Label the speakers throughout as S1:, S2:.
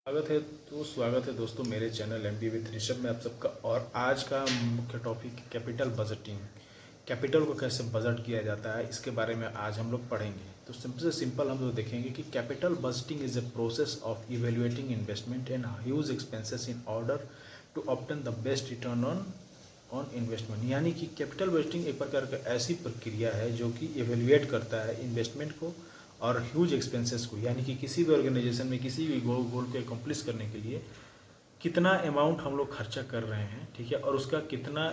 S1: स्वागत है दोस्तों मेरे चैनल MBA विद ऋषभ में आप सबका। और आज का मुख्य टॉपिक कैपिटल बजटिंग। कैपिटल को कैसे बजट किया जाता है इसके बारे में आज हम लोग पढ़ेंगे। तो सिंपल से सिंपल हम लोग देखेंगे कि capital budgeting is a process of evaluating investment and huge expenses in order to obtain the best return on investment. यानी कि कैपिटल बजटिंग एक प्रकार का ऐसी प्रक्रिया है जो कि इवेल्युएट करता है इन्वेस्टमेंट को और ह्यूज एक्सपेंसेस को, यानी कि किसी भी ऑर्गेनाइजेशन में किसी भी गोल को अकम्प्लिश करने के लिए कितना अमाउंट हम लोग खर्चा कर रहे हैं, ठीक है, और उसका कितना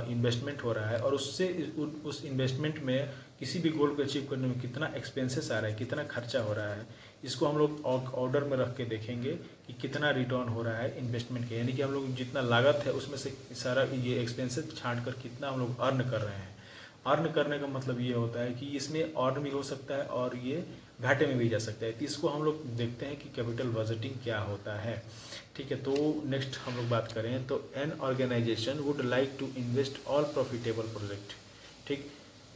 S1: इन्वेस्टमेंट हो रहा है और उससे उस इन्वेस्टमेंट में किसी भी गोल को अचीव करने में कितना एक्सपेंसेस आ रहा है, कितना खर्चा हो रहा है, इसको हम लोग ऑर्डर में रख के देखेंगे कि कितना रिटर्न हो रहा है इन्वेस्टमेंट के। यानी कि हम लोग जितना लागत है उसमें से सारा ये एक्सपेंसेस छांट कर कितना हम लोग अर्न कर रहे हैं। अर्न करने का मतलब ये होता है कि इसमें अर्न भी हो सकता है और ये घाटे में भी जा सकता है। तो इसको हम लोग देखते हैं कि कैपिटल बजटिंग क्या होता है, ठीक है। तो नेक्स्ट हम लोग बात करें तो an organisation would like to invest all profitable project, ठीक।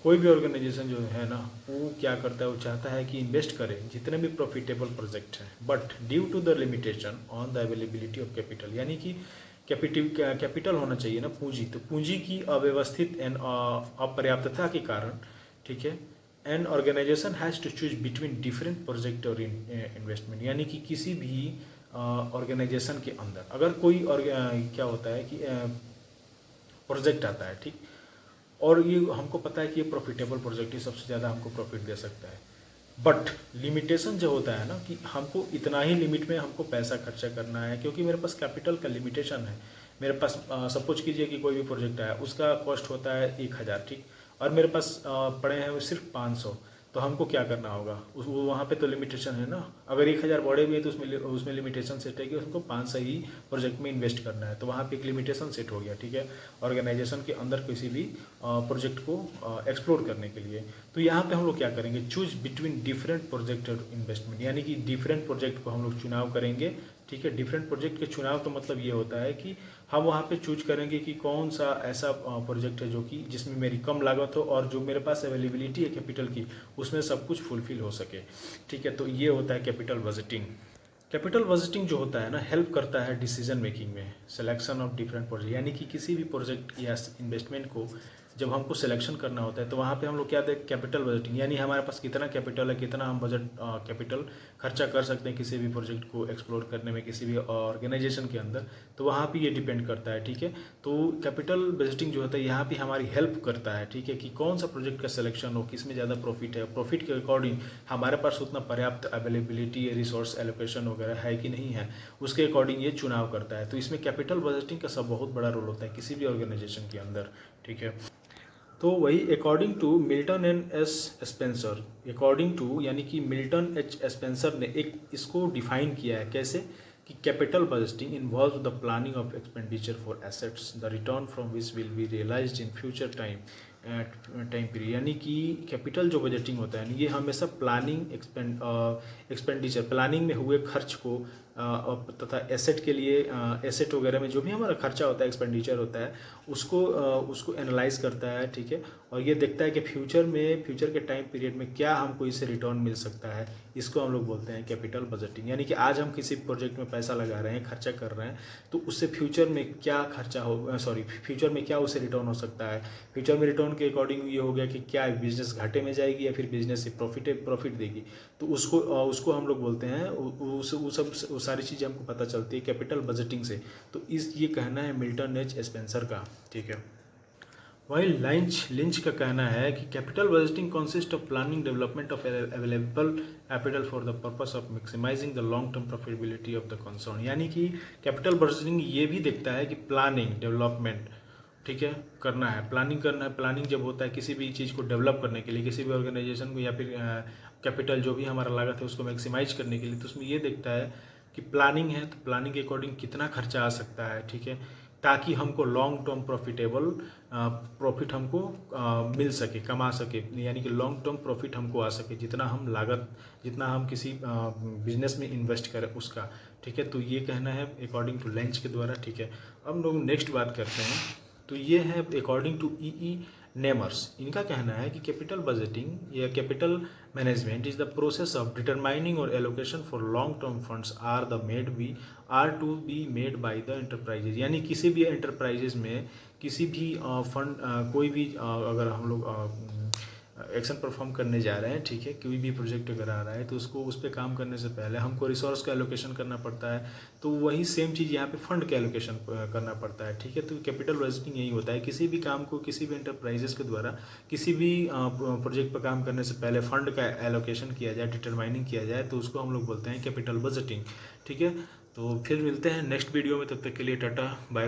S1: कोई भी ऑर्गेनाइजेशन जो है ना वो क्या करता है, वो चाहता है कि इन्वेस्ट करे जितने भी प्रॉफिटेबल प्रोजेक्ट हैं, but due to the limitation on the availability of capital, यानी कि कैपिटल होना चाहिए ना, पूंजी। तो पूंजी की अव्यवस्थित एंड अपर्याप्तता के कारण, ठीक है, an organisation has to choose between different project और इन्वेस्टमेंट। यानी कि किसी भी ऑर्गेनाइजेशन के अंदर अगर कोई क्या होता है कि प्रोजेक्ट आता है, ठीक, और ये हमको पता है कि ये प्रॉफिटेबल प्रोजेक्ट ही सबसे ज़्यादा हमको प्रॉफिट दे सकता है, बट लिमिटेशन जो होता है ना कि हमको इतना ही लिमिट में हमको पैसा खर्चा करना है, क्योंकि मेरे पास कैपिटल का लिमिटेशन है। मेरे पास सपोज कीजिए कि कोई भी प्रोजेक्ट आया, उसका कॉस्ट होता है 1000, ठीक, और मेरे पास पड़े हैं वो सिर्फ 500। तो हमको क्या करना होगा, उस वहाँ पे तो लिमिटेशन है ना। अगर 1000 बढ़े भी है तो उसमें लिमिटेशन सेट है कि उसको 500 ही प्रोजेक्ट में इन्वेस्ट करना है। तो वहाँ पे एक लिमिटेशन सेट हो गया, ठीक है, ऑर्गेनाइजेशन के अंदर किसी भी प्रोजेक्ट को एक्सप्लोर करने के लिए। तो यहाँ पे हम लोग क्या करेंगे, चूज बिटवीन डिफरेंट प्रोजेक्ट और इन्वेस्टमेंट, यानी कि डिफरेंट प्रोजेक्ट को हम लोग चुनाव करेंगे, ठीक है। डिफरेंट प्रोजेक्ट के चुनाव का मतलब ये होता है कि हम वहाँ पे चूज करेंगे कि कौन सा ऐसा प्रोजेक्ट है जो कि जिसमें मेरी कम लागत हो और जो मेरे पास अवेलेबिलिटी है कैपिटल की उसमें सब कुछ फुलफिल हो सके, ठीक है। तो ये होता है कैपिटल बजटिंग। कैपिटल बजटिंग जो होता है ना हेल्प करता है डिसीजन मेकिंग में, सिलेक्शन ऑफ डिफरेंट प्रोजेक्ट, यानी कि किसी भी प्रोजेक्ट या इन्वेस्टमेंट को जब हमको सिलेक्शन करना होता है तो वहाँ पे हम लोग क्या देख कैपिटल बजटिंग, यानी हमारे पास कितना कैपिटल है, कितना हम बजट कैपिटल खर्चा कर सकते हैं किसी भी प्रोजेक्ट को एक्सप्लोर करने में किसी भी ऑर्गेनाइजेशन के अंदर। तो वहाँ पे ये डिपेंड करता है, ठीक है। तो कैपिटल बजटिंग जो होता है यहाँ पे हमारी हेल्प करता है, ठीक है, कि कौन सा प्रोजेक्ट का सिलेक्शन हो, किस में ज़्यादा प्रॉफिट है, प्रॉफिट के अकॉर्डिंग हमारे पास उतना पर्याप्त अवेलेबिलिटी रिसोर्स एलोकेशन वगैरह है कि नहीं है, उसके अकॉर्डिंग ये चुनाव करता है। तो इसमें कैपिटल बजटिंग का सब बहुत बड़ा रोल होता है किसी भी ऑर्गेनाइजेशन के अंदर, ठीक है। तो वही according to Milton and S Spencer, according to यानी कि मिल्टन एच स्पेंसर ने एक इसको डिफाइन किया है कैसे कि capital budgeting involve the planning of expenditure for assets the return from which will be realised in future time period. यानी कि कैपिटल जो बजटिंग होता है ये हमेशा प्लानिंग एक्सपेंडिचर प्लानिंग में हुए खर्च को तथा एसेट के लिए एसेट वगैरह में जो भी हमारा खर्चा होता है एक्सपेंडिचर होता है उसको एनालाइज करता है, ठीक है। और ये देखता है कि फ्यूचर के टाइम पीरियड में क्या हमको इससे रिटर्न मिल सकता है, इसको हम लोग बोलते हैं कैपिटल बजटिंग। यानी कि आज हम किसी प्रोजेक्ट में पैसा लगा रहे हैं, खर्चा कर रहे हैं, तो उससे फ्यूचर में क्या खर्चा हो फ्यूचर में क्या उससे रिटर्न हो सकता है। फ्यूचर में रिटर्न के अकॉर्डिंग ये हो गया कि क्या बिजनेस घाटे में जाएगी या फिर बिजनेस से प्रॉफिट देगी। तो उसको हम लोग बोलते हैं वो सारी चीज़ें हमको पता चलती है कैपिटल बजटिंग से। तो ये कहना है मिल्टन एच स्पेंसर का, ठीक है। वही लिंच का कहना है कि capital budgeting consist of planning development of available capital for the purpose of maximising the long term profitability of the concern. यानी कि कैपिटल बजटिंग ये भी देखता है कि प्लानिंग डेवलपमेंट, ठीक है, करना है, प्लानिंग करना है। प्लानिंग जब होता है किसी भी चीज़ को डेवलप करने के लिए, किसी भी ऑर्गेनाइजेशन को या फिर कैपिटल जो भी हमारा लागत है उसको मैक्सिमाइज करने के लिए, तो उसमें ये देखता है कि प्लानिंग है तो प्लानिंग के अकॉर्डिंग कितना खर्चा आ सकता है, ठीक है, ताकि हमको लॉन्ग टर्म प्रॉफिट हमको मिल सके, कमा सके, यानी कि लॉन्ग टर्म प्रॉफिट हमको आ सके, जितना हम किसी बिजनेस में इन्वेस्ट करें उसका, ठीक है। तो ये कहना है अकॉर्डिंग टू लेंच के द्वारा, ठीक है। अब हम लोग नेक्स्ट बात करते हैं। तो ये है अकॉर्डिंग टू ई नेमर्स। इनका कहना है कि कैपिटल बजटिंग या capital management is the process of determining और allocation for long term funds are to be made by the enterprises. यानी किसी भी एंटरप्राइजेज में किसी भी फंड कोई भी अगर हम लोग एक्शन परफॉर्म करने जा रहे हैं, ठीक है, कोई भी प्रोजेक्ट अगर आ रहा है तो उसको उस पर काम करने से पहले हमको रिसोर्स का एलोकेशन करना पड़ता है। तो वही सेम चीज़ यहाँ पे फंड का एलोकेशन करना पड़ता है, ठीक है। तो कैपिटल बजटिंग यही होता है, किसी भी काम को किसी भी एंटरप्राइजेस के द्वारा किसी भी प्रोजेक्ट पर काम करने से पहले फंड का एलोकेशन किया जाए, डिटरमाइनिंग किया जाए, तो उसको हम लोग बोलते हैं कैपिटल बजटिंग, ठीक है। तो फिर मिलते हैं नेक्स्ट वीडियो में, तब तक के लिए टाटा बाय।